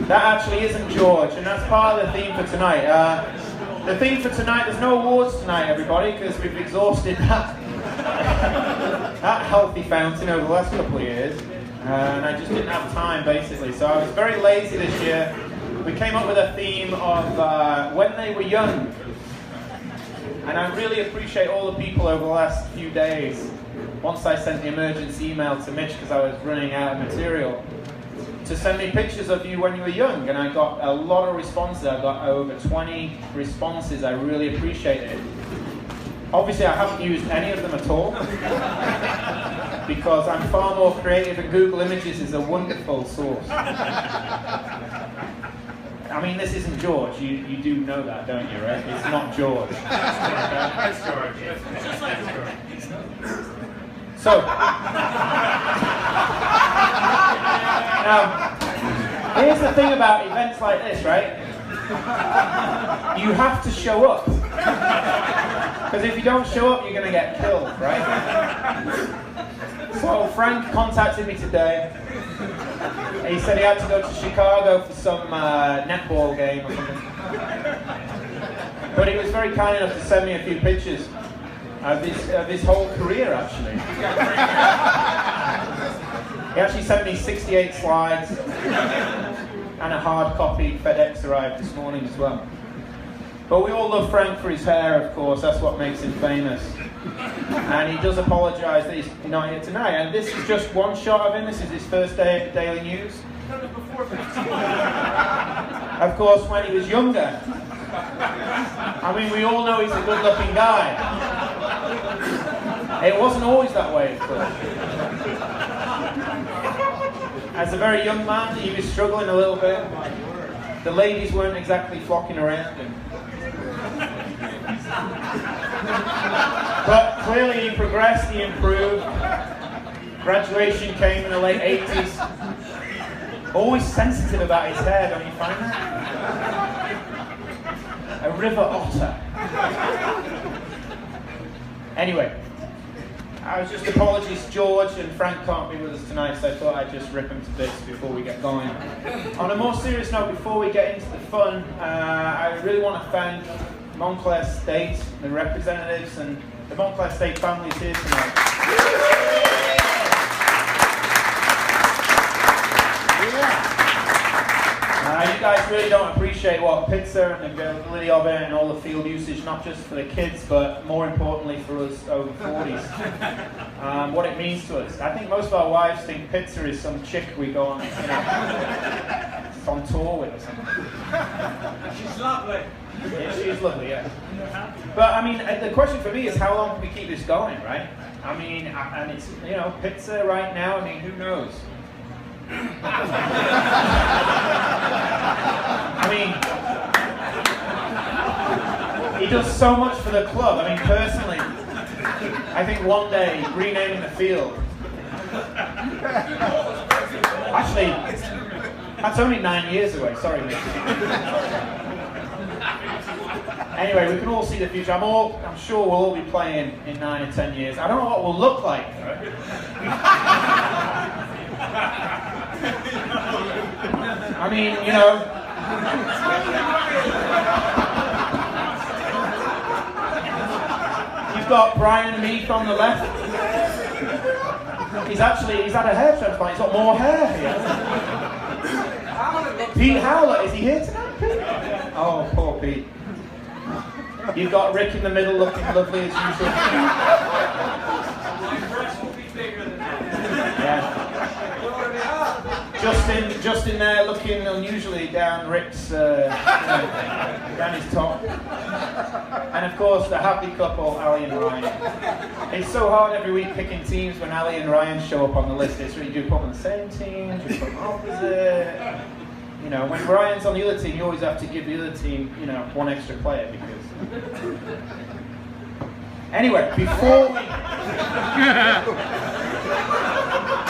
That actually isn't George, and that's part of the theme for tonight. The theme for tonight, there's no awards tonight, everybody, because we've exhausted that, that healthy fountain over the last couple of years, and I just didn't have time, basically. So I was very lazy this year. We came up with a theme of when they were young, and I really appreciate all the people over the last few days. Once I sent the emergency email to Mitch because I was running out of material, to send me pictures of you when you were young, and I got a lot of responses. I got over 20 responses. I really appreciate it. Obviously, I haven't used any of them at all because I'm far more creative, and Google Images is a wonderful source. I mean, this isn't George. You do know that, don't you, right? It's not George. That's George. It's just like George. So, now, here's the thing about events like this, right? You have to show up. Because if you don't show up, you're going to get killed, right? So Frank contacted me today. He said he had to go to Chicago for some netball game or something. But he was very kind enough to send me a few pictures of his whole career, actually. He actually sent me 68 slides, and a hard copy FedEx arrived this morning as well. But we all love Frank for his hair, of course. That's what makes him famous. And he does apologise that he's not here tonight. And this is just one shot of him. This is his first day at the Daily News. Of course, when he was younger. I mean, we all know he's a good-looking guy. It wasn't always that way, of course. As a very young man, he was struggling a little bit. The ladies weren't exactly flocking around him. But clearly he progressed, he improved. Graduation came in the late 80s. Always sensitive about his hair, don't you find that? A river otter. Anyway, I was just apologies. George and Frank can't be with us tonight, so I thought I'd just rip them to bits before we get going. On a more serious note, before we get into the fun, I really want to thank Montclair State, the representatives, and the Montclair State family is here tonight. You guys really don't appreciate what Pittser and the availability of it and all the field usage, not just for the kids, but more importantly for us over 40s. What it means to us. I think most of our wives think Pittser is some chick we go on, on tour with or something. She's lovely. Yeah, she's lovely, yeah. But I mean, the question for me is how long can we keep this going, right? I mean, and it's, Pittser right now, I mean, who knows? I mean, he does so much for the club. I mean, personally, I think one day renaming the field. Actually, that's only 9 years away. Sorry, Nick. Anyway, we can all see the future. I'm sure we'll all be playing in 9 or 10 years. I don't know what we'll look like. I mean, you've got Brian Meath on the left. He's had a hair transplant. He's got more hair here. Pete Howlett, is he here tonight, Pete? Oh, poor Pete. You've got Rick in the middle looking lovely as usual. Yeah. Justin there looking unusually down Rick's, down his top. And of course the happy couple, Ali and Ryan. It's so hard every week picking teams when Ali and Ryan show up on the list. It's really, do you put them on the same team, do you put them opposite? When Ryan's on the other team, you always have to give the other team, one extra player because... Anyway, before we...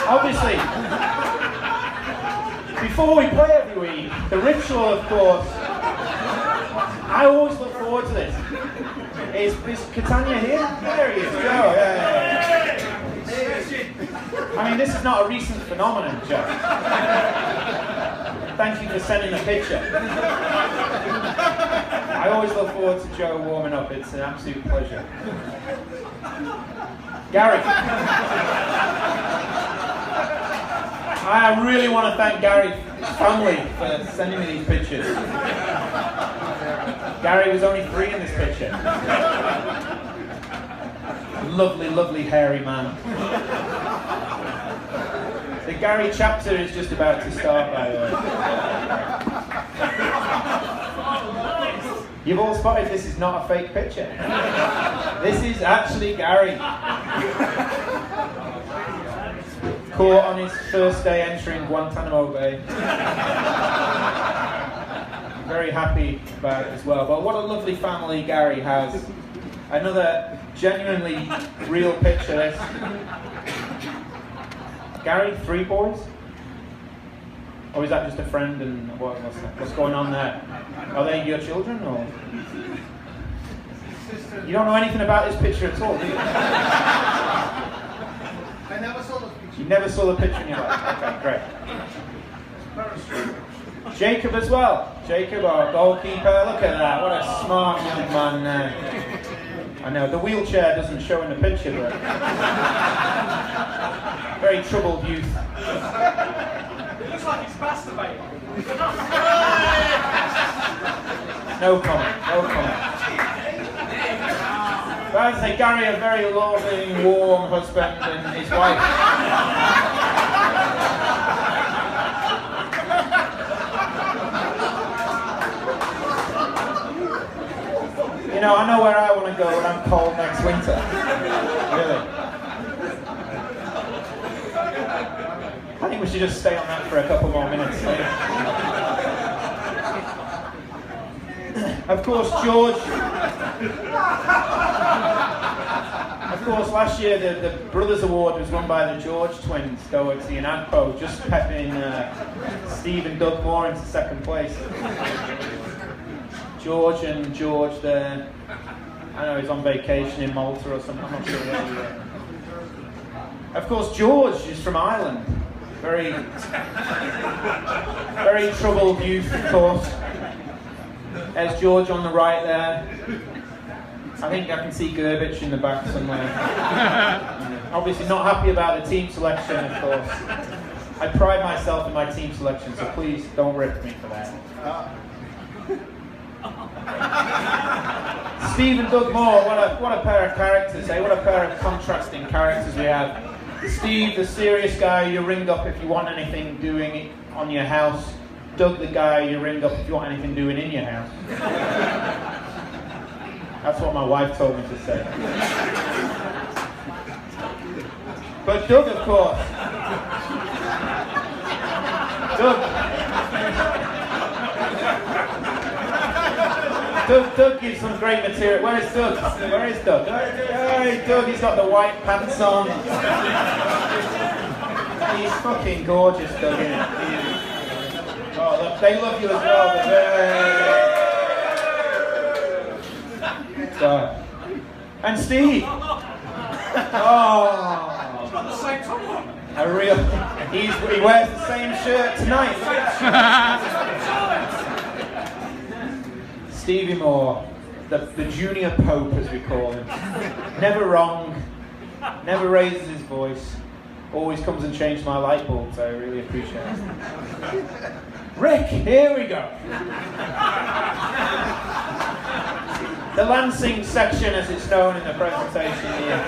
Obviously... Before we play every week, the ritual, of course, I always look forward to this. Is Catania here? There he is. Joe. Yeah. I mean, this is not a recent phenomenon, Joe. thank you for sending the picture. I always look forward to Joe warming up. It's an absolute pleasure. Gary. I really want to thank Gary's family for sending me these pictures. Gary was only 3 in this picture. Lovely, lovely hairy man. The Gary chapter is just about to start, by the way. You've all spotted this is not a fake picture. This is actually Gary. Caught on his first day entering Guantanamo Bay. Very happy about it as well. But what a lovely family Gary has. Another genuinely real picture. This. Gary, 3 boys? Or is that just a friend and what's going on there? Are they your children or? You don't know anything about this picture at all, do you? I never saw the picture. You never saw the picture in your life? Okay, great. Jacob as well. Jacob, our goalkeeper. Look at that. What a smart young man there. I know, the wheelchair doesn't show in the picture, but very troubled youth. Looks like he's masturbating. No comment, no comment. But I'd say Gary, a very loving, warm husband, and his wife. You know, I know where I want to go when I'm cold next winter. Really. I think we should just stay on that for a couple more minutes. Of course, George. Of course, last year the Brothers Award was won by the George twins, Doherty and Agpo, just pepping Steve and Doug Moore into second place. George and George there. I know he's on vacation in Malta or something, I'm not sure where he is. Of course, George is from Ireland. Very troubled youth, of course. There's George on the right there. I think I can see Gerbich in the back somewhere. Obviously not happy about the team selection, of course. I pride myself in my team selection, so please don't rip me for that. Steve and Doug Moore, what a pair of characters, eh? What a pair of contrasting characters we have. Steve, the serious guy you ring up if you want anything doing on your house. Doug, the guy you ring up if you want anything doing in your house. That's what my wife told me to say. But Doug, of course. Doug gives some great material. Where is Doug? Where is Doug? Hey, Doug, he's got the white pants on. He's fucking gorgeous, Doug, isn't he? Oh, look, they love you as well. So, and Steve. Oh, a real. He wears the same shirt tonight. Stevie Moore, the junior pope as we call him. Never wrong, never raises his voice, always comes and changes my light bulbs. I really appreciate it. Rick, here we go. The Lancing section, as it's known in the presentation here.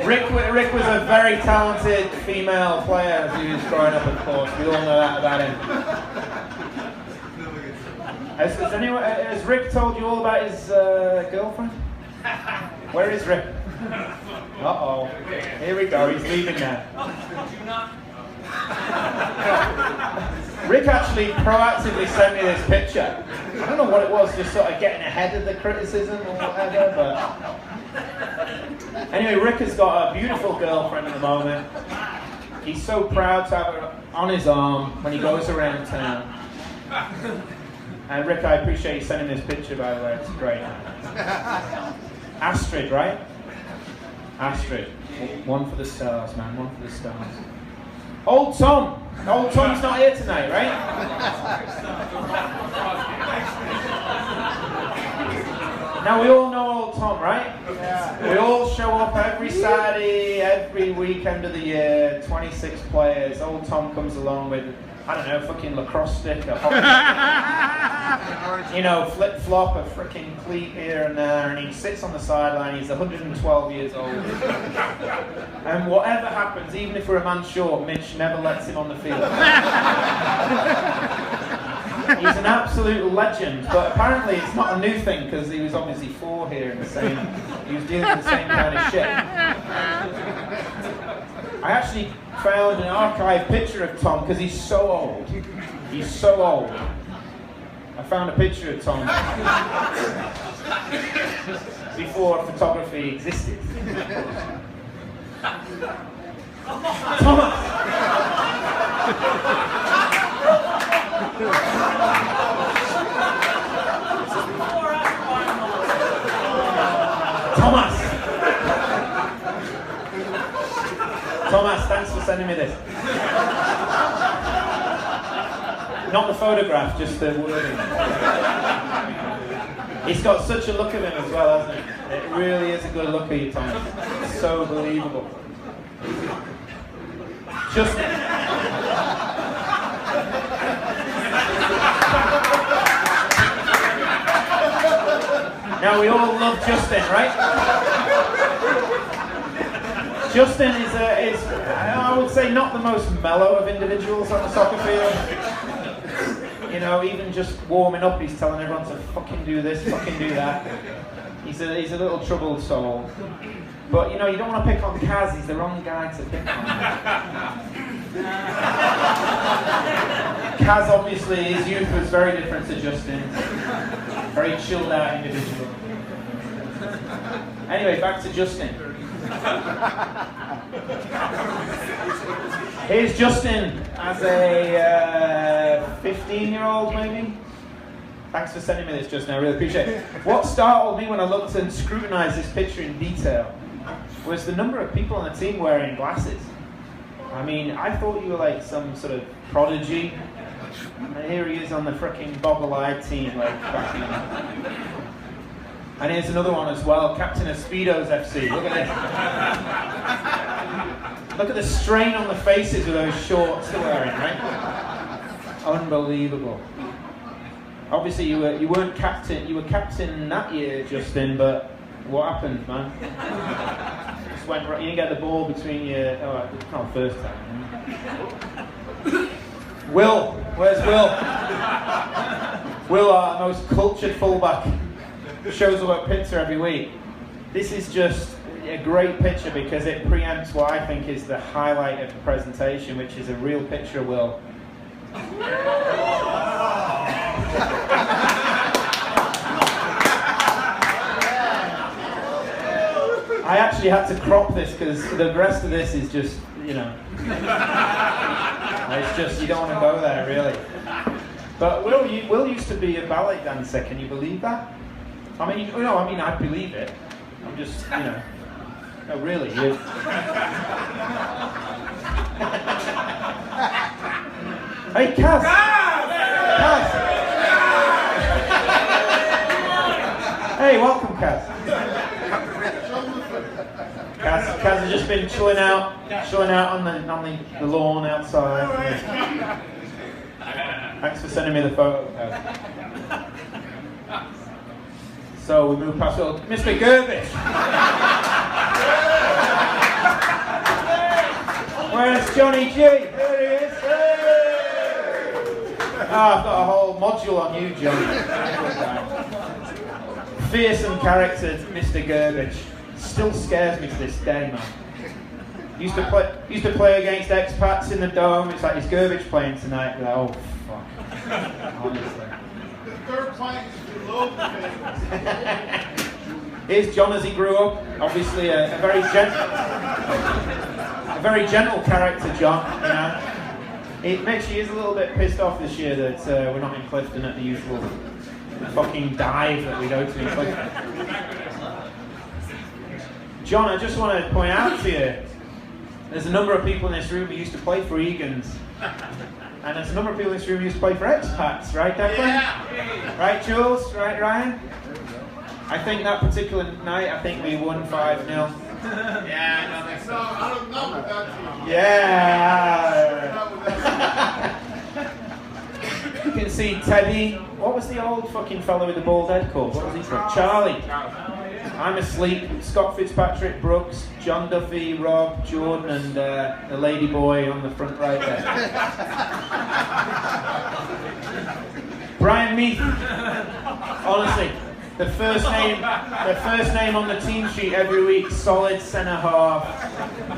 Rick was a very talented female player as he was growing up, of course. We all know that about him. Has Rick told you all about his girlfriend? Where is Rick? Uh-oh. Here we go, he's leaving now. Rick actually proactively sent me this picture. I don't know what it was, just sort of getting ahead of the criticism or whatever, but... Anyway, Rick has got a beautiful girlfriend at the moment. He's so proud to have her on his arm when he goes around town. And Rick, I appreciate you sending this picture, by the way, it's great. Astrid, right? Astrid. One for the stars, man, one for the stars. Old Tom. Old Tom's not here tonight, right? Now we all know Old Tom, right? Yeah. We all show up every Saturday, every weekend of the year, 26 players. Old Tom comes along with, I don't know, fucking lacrosse stick, a hockey, you know, flip-flop, a freaking cleat here and there, and he sits on the sideline. He's 112 years old. And whatever happens, even if we're a man short, Mitch never lets him on the field. He's an absolute legend, but apparently it's not a new thing because he was obviously 4 here in the same, he was dealing with the same kind of shit. I actually found an archive picture of Tom because he's so old. He's so old. I found a picture of Tom before photography existed. Thomas! Thomas, thanks for sending me this. Not the photograph, just the wording. He's got such a look at him as well, hasn't he? It really is a good look at you, Thomas. It's so believable. Justin. Now we all love Justin, right? Justin is, I would say, not the most mellow of individuals on the soccer field. You know, even just warming up, he's telling everyone to fucking do this, fucking do that. He's a little troubled soul. But, you know, you don't want to pick on Kaz, he's the wrong guy to pick on. Kaz, obviously, his youth was very different to Justin's. Very chilled out individual. Anyway, back to Justin. Here's Justin as a 15-year-old, maybe. Thanks for sending me this, Justin. I really appreciate it. What startled me when I looked and scrutinized this picture in detail was the number of people on the team wearing glasses. I mean, I thought you were like some sort of prodigy. And here he is on the frickin' boggle-eyed team, like back in. And here's another one as well, captain of Speedos FC. Look at this. Look at the strain on the faces with those shorts they're wearing, right? Unbelievable. Obviously, you weren't captain. You were captain that year, Justin. But what happened, man? Just went right. You didn't get the ball between your. Oh, it's not the first time. Will, where's Will? Will, our most cultured fullback, shows up at Pittser every week. This is just a great picture because it preempts what I think is the highlight of the presentation, which is a real picture of Will. I actually had to crop this because the rest of this is just, you know, it's just, you don't want to go there, really. But Will used to be a ballet dancer, can you believe that? I mean, no, I mean, I believe it. I'm just, you know, no, really. Hey, Kaz! Kaz! Hey, welcome, Kaz. Kaz has just been chilling out on the lawn outside. Thanks for sending me the photo, Kaz. So we move past Mr. Gerbish. Where's Johnny G? There he is. Oh, I've got a whole module on you, Johnny. Fearsome character, Mr. Gerbish. Still scares me to this day, man. Used to play against expats in the dome. It's like, is Gerbish playing tonight? Like, oh fuck. Honestly. The third client is below the Here's John as he grew up. Obviously, a very gentle character, John. You know, Mitch, he is a little bit pissed off this year that we're not in Clifton at the usual fucking dive that we go to in Clifton. John, I just want to point out to you, There's a number of people in this room who used to play for Egan's. And there's a number of people in this room who used to play for Expats, right, Declan? Yeah. Right, Jules? Right, Ryan? I think that particular night, I think we won 5-0. Yeah, no, I don't know with that team. Yeah! You can see Teddy. What was the old fucking fellow with the bald head called? What was he from? Charlie. I'm asleep. Scott Fitzpatrick, Brooks, John Duffy, Rob, Jordan, and the lady boy on the front right there. Brian Meath. Honestly, the first name on the team sheet every week. Solid centre half.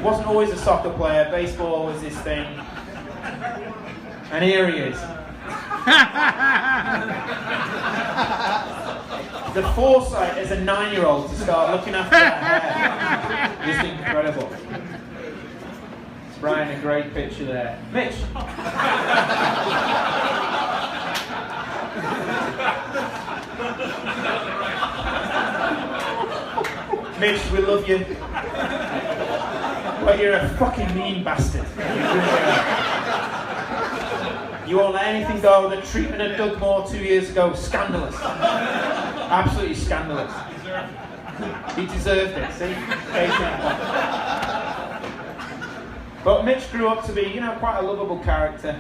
Wasn't always a soccer player. Baseball was his thing. And here he is. The foresight as a 9-year-old to start looking after that hair. Just incredible. Brian, a great picture there. Mitch. Mitch, we love you. But you're a fucking mean bastard. You won't let anything go. The treatment of Doug Moore 2 years ago, scandalous. Absolutely scandalous. He deserved it, see? But Mitch grew up to be, you know, quite a lovable character.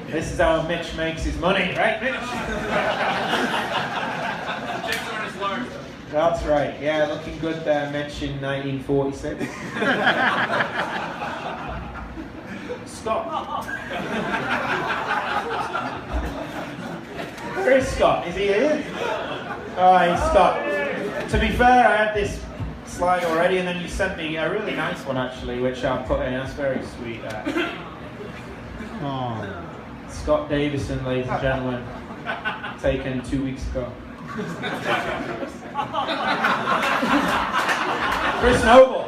This is how Mitch makes his money, right, Mitch? That's right, yeah, looking good there, Mitch, in 1946. Scott. Where is Scott? Is he here? Oh, hey, Scott. To be fair, I had this slide already, and then you sent me a really nice one, actually, which I'll put in. That's very sweet. Oh. Scott Davison, ladies and gentlemen, taken 2 weeks ago. Chris Noble.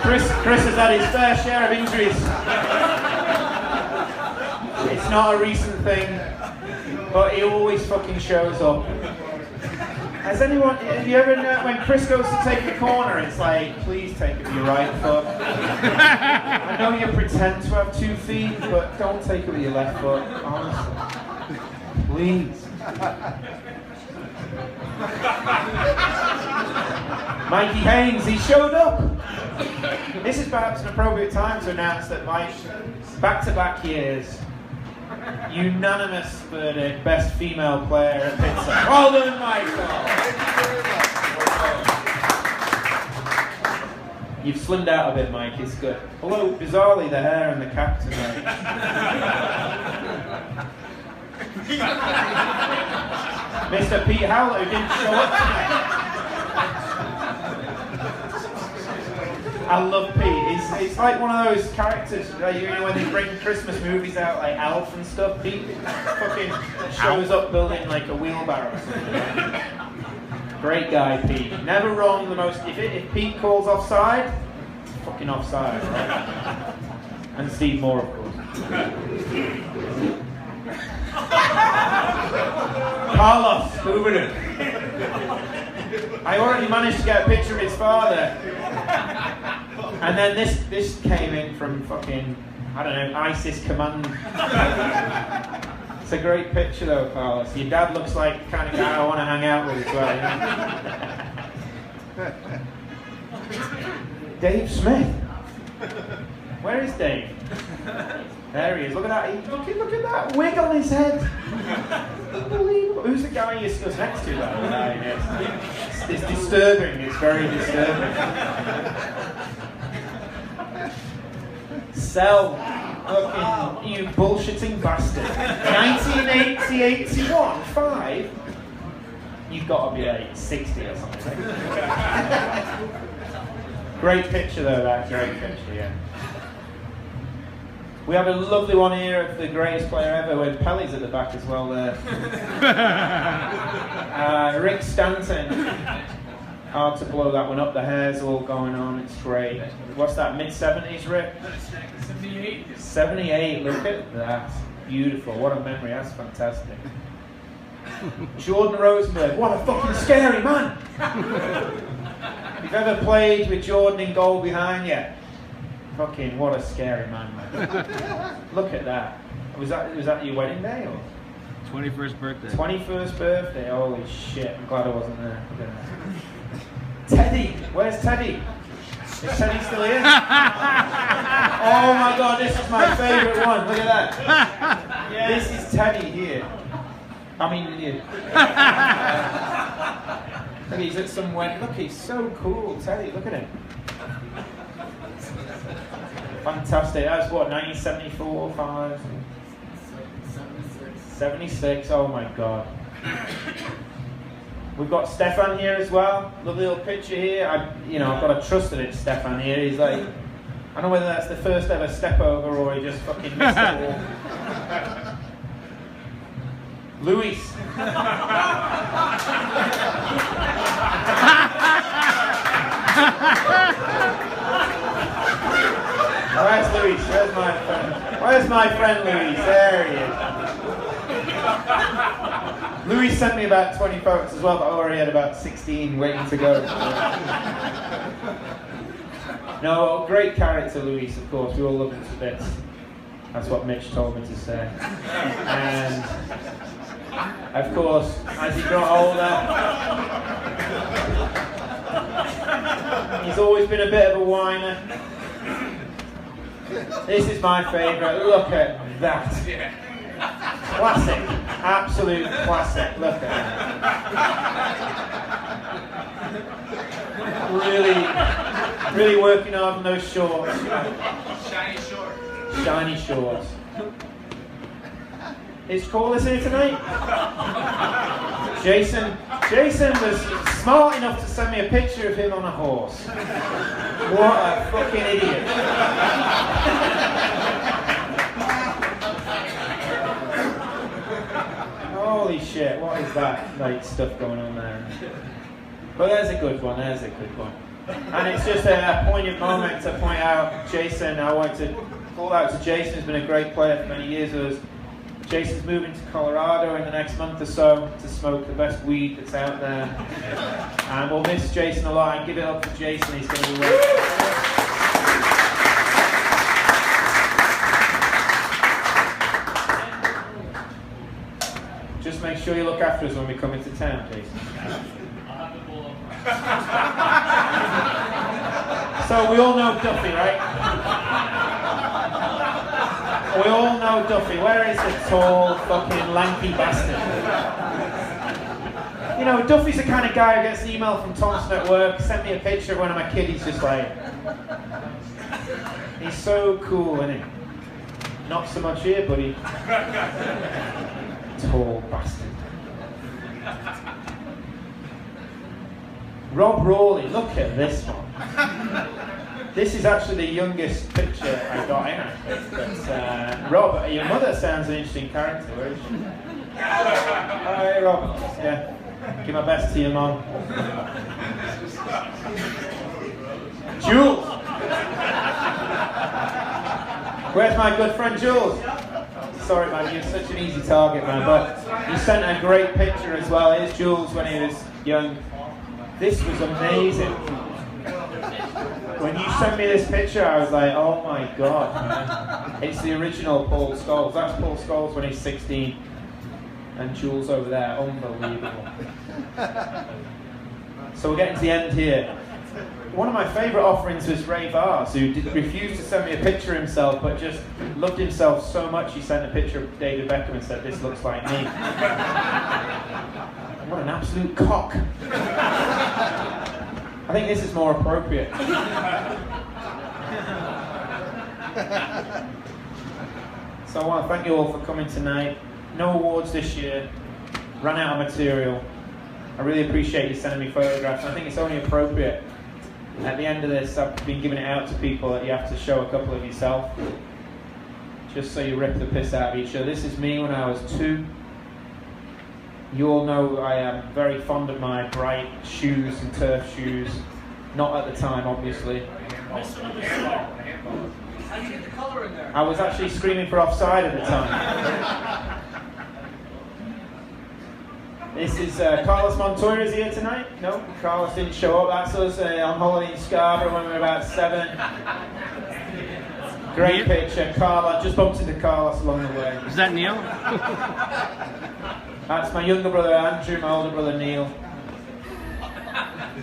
Chris has had his fair share of injuries. It's not a recent thing, but he always fucking shows up. Have you ever known when Chris goes to take a corner, it's like, please take it with your right foot. I know you pretend to have 2 feet, but don't take it with your left foot, honestly. Please. Mikey Haynes, he showed up. This is perhaps an appropriate time to announce that Mike, back-to-back years, unanimous verdict, best female player at Pittser. Well done, Michael. You've slimmed out a bit, Mike. It's good. Although, bizarrely, the hair and the cap tonight. Mr. Pete Howler, who didn't show up tonight. I love Pete. He's like one of those characters, you know, when they bring Christmas movies out, like Alf and stuff. Pete fucking shows up building like a wheelbarrow. Great guy, Pete. Never wrong. The most. If Pete calls offside, it's fucking offside, right? And Steve Moore, of course. Carlos, Hooverton. I already managed to get a picture of his father. And then this came in from fucking, I don't know, ISIS command. It's a great picture though, Carlos. Your dad looks like the kind of guy I want to hang out with as well. You know? Dave Smith. Where is Dave? There he is. Look at that. Look at that wig on his head. Unbelievable. Who's the guy he stood next to though? It's disturbing. It's very disturbing. Sell. Fucking you bullshitting bastard. 1980-81, 5. You've got to be like 60 or something. Great picture though, that. Great picture, yeah. We have a lovely one here of the greatest player ever, when Pelly's at the back as well there. Rick Stanton. Hard to blow that one up, the hair's all going on, it's great. What's that, mid-70s, Rick? 78. 78, look at that. Beautiful, what a memory, that's fantastic. Jordan Rosenberg, what a fucking scary man! If you've ever played with Jordan in goal behind you, fucking what a scary man. Look at that. Was that your wedding day or? 21st birthday. 21st birthday, holy shit, I'm glad I wasn't there. Teddy, where's Teddy? Is Teddy still here? Oh my god, this is my favourite one, look at that. Yeah. This is Teddy here. I mean, here. Look, he's at some wedding. Look, he's so cool, Teddy, look at him. Fantastic, that's what, 1974, 5? 76, oh my god. We've got Stefan here as well. Lovely little picture here. I've got to trust that it's Stefan here. He's like, I don't know whether that's the first ever step over or he just fucking missed the wall. Luis. Where's Luis? Where's my friend? Where's my friend Luis? There he is. Louis sent me about 20 photos as well, but I already had about 16 waiting to go. No, great character, Louis, of course. We all love him to bits. That's what Mitch told me to say. And, of course, as he got older, he's always been a bit of a whiner. This is my favourite. Look at that. Classic. Absolute classic. Look at that. Really working hard on those shorts. Shiny shorts. Shiny shorts. Is Corliss here tonight? Jason was smart enough to send me a picture of him on a horse. What a fucking idiot. Holy shit, what is that like stuff going on there? But there's a good one, there's a good one. And it's just a poignant moment to point out Jason. I want to call out to Jason, who's been a great player for many years with us. Jason's moving to Colorado in the next month or so to smoke the best weed that's out there. And we'll miss Jason a lot, and give it up for Jason, he's going to be waiting. Just make sure you look after us when we come into town, Jason. So we all know Duffy, right? We all know Duffy. Where is the tall, fucking lanky bastard? You know, Duffy's the kind of guy who gets an email from Thompson at work, sent me a picture of one of my kids, he's just like... He's so cool, isn't he? Not so much here, buddy. Tall bastard. Rob Rawley, look at this one. This is actually the youngest picture I got in, I think. But, Rob, your mother sounds an interesting character, where is she? Hi, Rob. Yeah. Give my best to your mum. Jules! Where's my good friend Jules? Sorry, man, you're such an easy target, man. But you sent a great picture as well. Here's Jules when he was young. This was amazing. When you sent me this picture, I was like, oh my god, man. It's the original Paul Scholes. That's Paul Scholes when he's 16. And Jules over there, unbelievable. So we're getting to the end here. One of my favourite offerings was Ray Vars, who refused to send me a picture of himself, but just loved himself so much he sent a picture of David Beckham and said, this looks like me. What an absolute cock. I think this is more appropriate. So I want to thank you all for coming tonight. No awards this year. Ran out of material. I really appreciate you sending me photographs. I think it's only appropriate. At the end of this, I've been giving it out to people that you have to show a couple of yourself. Just so you rip the piss out of each other. This is me when I was 2. You all know I am very fond of my bright shoes and turf shoes. Not at the time, obviously. How do you get the colour in there? I was actually screaming for offside at the time. This is Carlos Montoya is here tonight. No, Carlos didn't show up. That's us on holiday in Scarborough when we were about 7. Great picture. Carlos, just bumped into Carlos along the way. Is that Neil? That's my younger brother Andrew, my older brother Neil.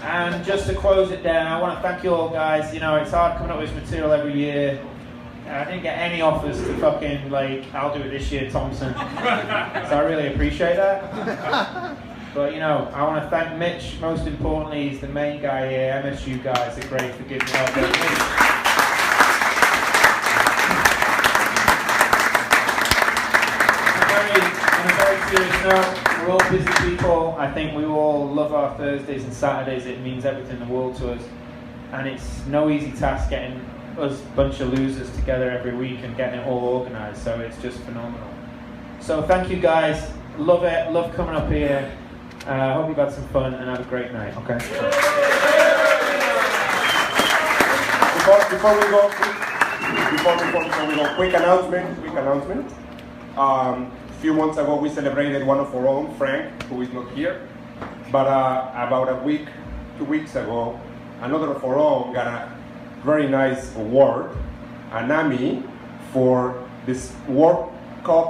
And just to close it down, I want to thank you all guys. You know, it's hard coming up with this material every year. I didn't get any offers to fucking, like, I'll do it this year, Thompson. So I really appreciate that. But, you know, I want to thank Mitch, most importantly. He's the main guy here. MSU guys are great for giving me help. On a very serious note, we're all busy people. I think we all love our Thursdays and Saturdays. It means everything in the world to us. And it's no easy task getting us bunch of losers together every week and getting it all organised, so it's just phenomenal. So thank you guys, love it, love coming up here. Hope you've had some fun and have a great night, okay? Before we go, quick announcement. A few months ago we celebrated one of our own, Frank, who is not here. But about 2 weeks ago, another of our own got a very nice award, an Emmy, for this World Cup